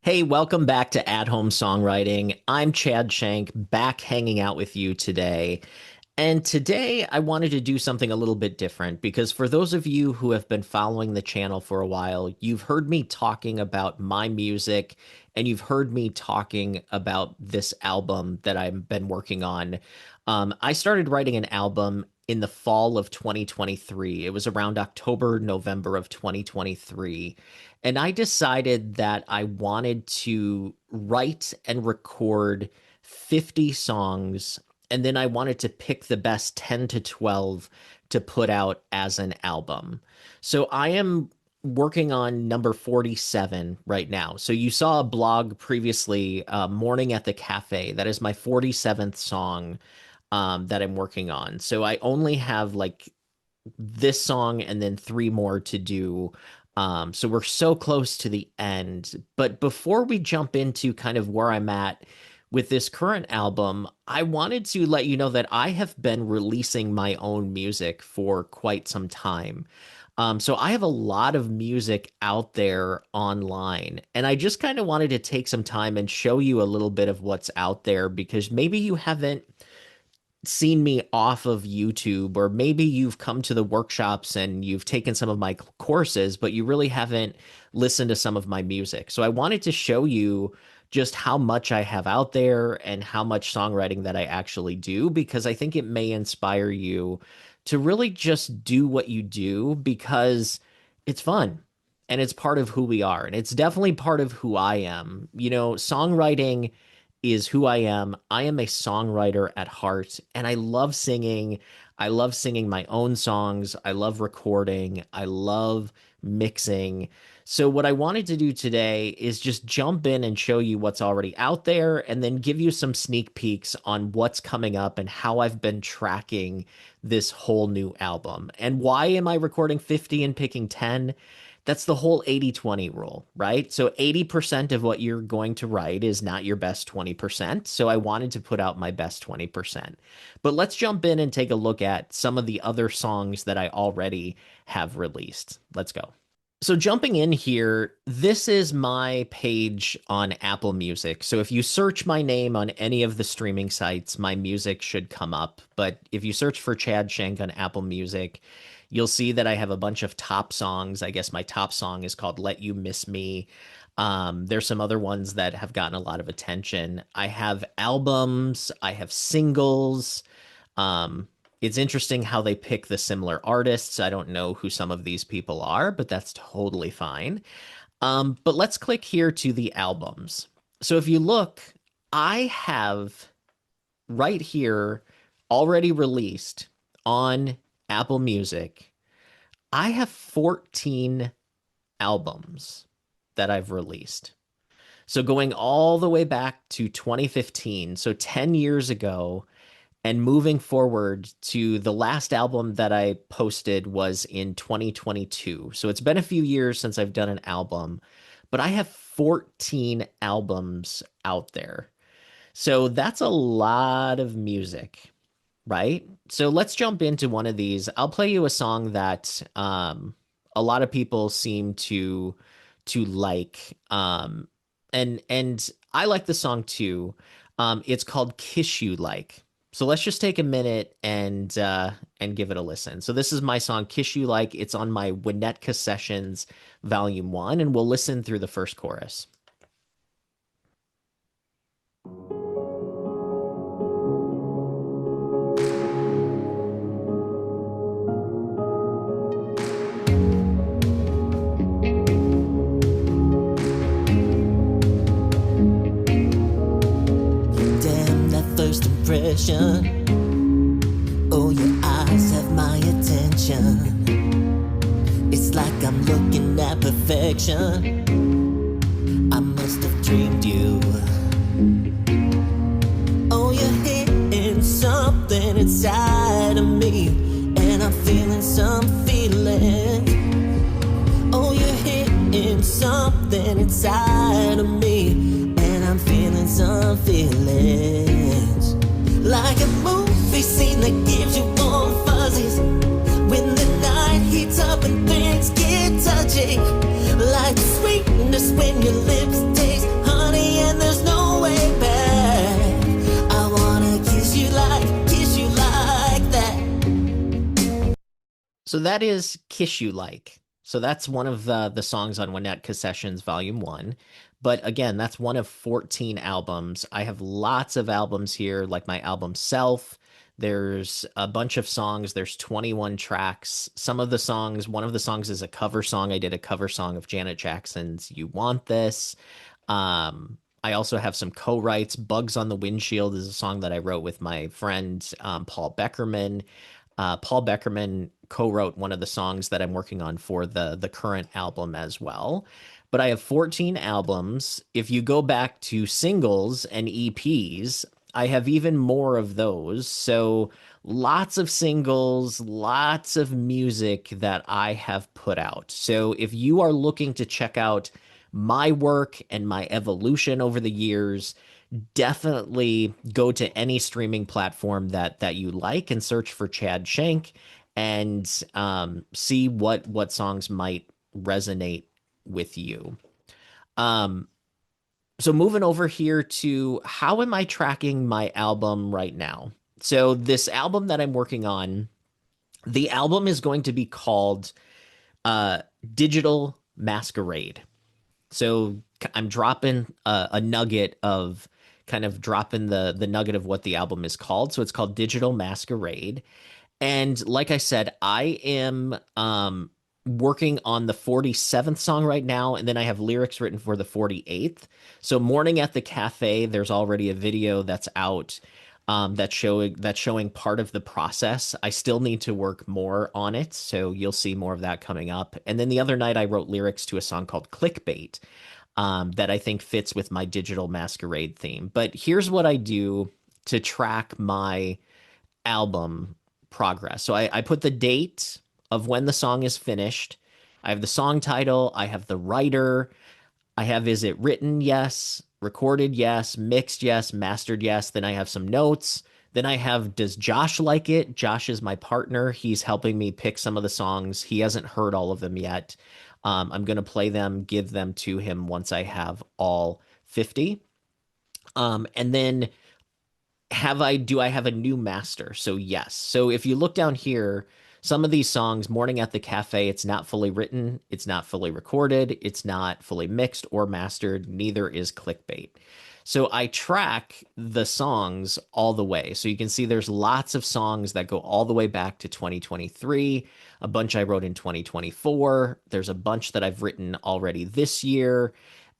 Hey, welcome back to At Home Songwriting. I'm Chad Shank, back hanging out with you today. And today I wanted to do something a little bit different because for those of you who have been following the channel for a while, you've heard me talking about my music and you've heard me talking about this album that I've been working on. I started writing an album in the fall of 2023. It was around October, November of 2023. And I decided that I wanted to write and record 50 songs, and then I wanted to pick the best 10 to 12 to put out as an album. So I am working on number 47 right now. So you saw a blog previously, Morning at the Cafe. That is my 47th song that I'm working on. So I only have like this song and then three more to do. So we're so close to the end. But before we jump into kind of where I'm at with this current album, I wanted to let you know that I have been releasing my own music for quite some time. So I have a lot of music out there online, and I just kind of wanted to take some time and show you a little bit of what's out there because maybe you haven't seen me off of YouTube, or maybe you've come to the workshops and you've taken some of my courses, but you really haven't listened to some of my music. So I wanted to show you just how much I have out there and how much songwriting that I actually do, because I think it may inspire you to really just do what you do because it's fun and it's part of who we are. And it's definitely part of who I am. You know, songwriting is who I am. I am a songwriter at heart, and I love singing. I love singing my own songs. I love recording. I love mixing. So what I wanted to do today is just jump in and show you what's already out there and then give you some sneak peeks on what's coming up and how I've been tracking this whole new album. And why am I recording 50 and picking 10? That's the whole 80-20 rule, right? So 80% of what you're going to write is not your best 20%. So I wanted to put out my best 20%. But let's jump in and take a look at some of the other songs that I already have released. Let's go. So jumping in here, this is my page on Apple Music. So if you search my name on any of the streaming sites, my music should come up. But if you search for Chad Shank on Apple Music, you'll see that I have a bunch of top songs. I guess my top song is called Let You Miss Me. There's some other ones that have gotten a lot of attention. I have albums, I have singles. It's interesting how they pick the similar artists. I don't know who some of these people are, but that's totally fine. But let's click here to the albums. So if you look, I have right here already released on Apple Music, I have 14 albums that I've released. So going all the way back to 2015, so 10 years ago, and moving forward to the last album that I posted was in 2022. So it's been a few years since I've done an album, but I have 14 albums out there. So that's a lot of music, right? So let's jump into one of these. I'll play you a song that a lot of people seem to like, and I like the song too. It's called "Kiss You Like." So let's just take a minute and give it a listen. So this is my song "Kiss You Like." It's on my Winnetka Sessions Volume 1, and we'll listen through the first chorus. First impression. Oh, your eyes have my attention. It's like I'm looking at perfection. I must have dreamed you. Oh, you're hitting something inside of me, and I'm feeling some feeling. Oh, you're hitting something inside of me, and I'm feeling some feelings. Like a movie scene that gives you warm fuzzies when the night heats up and things get touchy. Like sweetness when your lips taste So that is Kiss You Like. So that's one of the songs on Winnetka Sessions Volume 1. But again, that's one of 14 albums. I have lots of albums here, like my album Self. There's a bunch of songs. There's 21 tracks. Some of the songs, one of the songs is a cover song. I did a cover song of Janet Jackson's You Want This. I also have some co-writes. Bugs on the Windshield is a song that I wrote with my friend Paul Beckerman. Paul Beckerman co-wrote one of the songs that I'm working on for the current album as well. But I have 14 albums. If you go back to singles and EPs, I have even more of those. So lots of singles, lots of music that I have put out. So if you are looking to check out my work and my evolution over the years, definitely go to any streaming platform that you like and search for Chad Shank and see what songs might resonate with you. So moving over here to how am I tracking my album right now? So this album that I'm working on, the album is going to be called Digital Masquerade. So I'm dropping a nugget of kind of dropping the nugget of what the album is called. So it's called Digital Masquerade. And like I said, I am working on the 47th song right now, and then I have lyrics written for the 48th. So Morning at the Cafe, there's already a video that's out that's showing part of the process. I still need to work more on it, so you'll see more of that coming up. And then the other night I wrote lyrics to a song called Clickbait that I think fits with my Digital Masquerade theme. But here's what I do to track my album progress. So I put the date of when the song is finished. I have the song title. I have the writer. I have is it written? Yes. Recorded? Yes. Mixed? Yes. Mastered? Yes. Then I have some notes. Then I have, does Josh like it? Josh is my partner. He's helping me pick some of the songs. He hasn't heard all of them yet. I'm going to play them, give them to him once I have all 50. And then do I have a new master? So yes. So if you look down here, some of these songs, Morning at the Cafe, it's not fully written, it's not fully recorded, it's not fully mixed or mastered, neither is Clickbait. So I track the songs all the way. So you can see there's lots of songs that go all the way back to 2023, a bunch I wrote in 2024. There's a bunch that I've written already this year.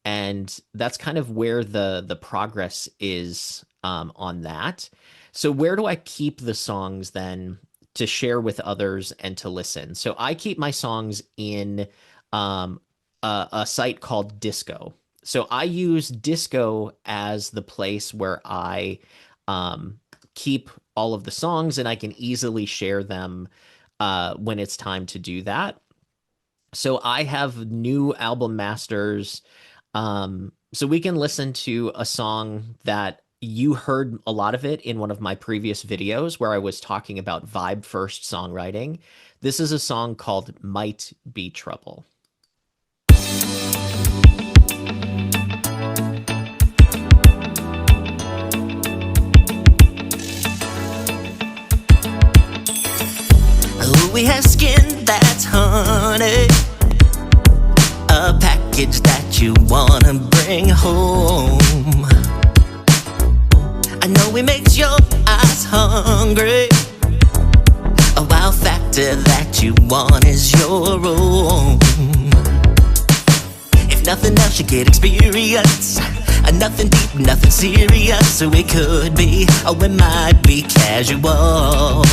And that's kind of where the progress is on that. So where do I keep the songs then to share with others and to listen? So I keep my songs in a site called Disco. So I use Disco as the place where I keep all of the songs, and I can easily share them when it's time to do that. So I have new album masters. So we can listen to a song that you heard a lot of it in one of my previous videos where I was talking about vibe first songwriting. This is a song called Might Be Trouble. We have skin that's honey, a package that you wanna bring home. I know it makes your eyes hungry, a wow factor that you want is your own. If nothing else, you get experience, nothing deep, nothing serious. So it could be, or it might be casual.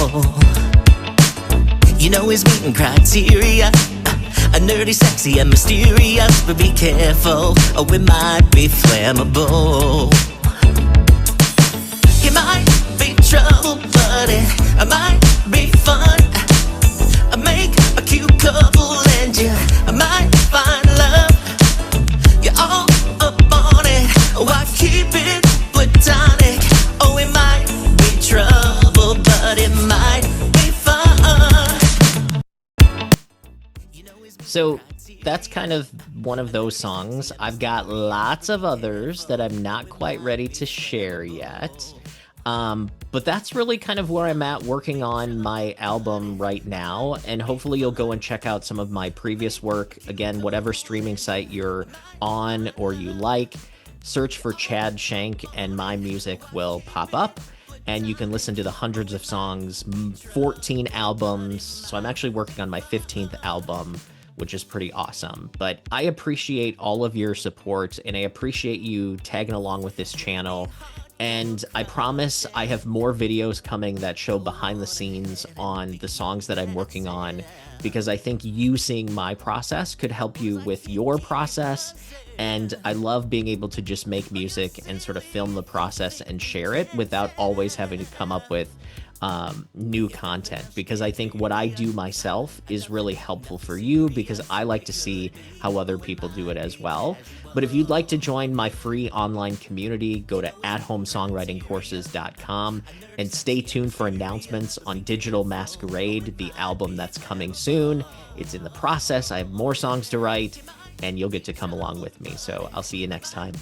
You know his meeting criteria, a nerdy, sexy, and mysterious. But be careful, or it might be flammable. It might be trouble, but it might be fun. Make a cute couple and you might find love. You're all up on it, why keep it platonic? Oh, it might be trouble, but it might be fun. So that's kind of one of those songs. I've got lots of others that I'm not quite ready to share yet. But that's really kind of where I'm at working on my album right now. And hopefully you'll go and check out some of my previous work. Again, whatever streaming site you're on or you like, search for Chad Shank and my music will pop up. And you can listen to the hundreds of songs, 14 albums. So I'm actually working on my 15th album, which is pretty awesome. But I appreciate all of your support and I appreciate you tagging along with this channel. And I promise I have more videos coming that show behind the scenes on the songs that I'm working on, because I think you seeing my process could help you with your process. And I love being able to just make music and sort of film the process and share it without always having to come up with new content, because I think what I do myself is really helpful for you, because I like to see how other people do it as well. But if you'd like to join my free online community, go to athomesongwritingcourses.com and stay tuned for announcements on Digital Masquerade, the album that's coming soon. It's in the process. I have more songs to write and you'll get to come along with me. So I'll see you next time.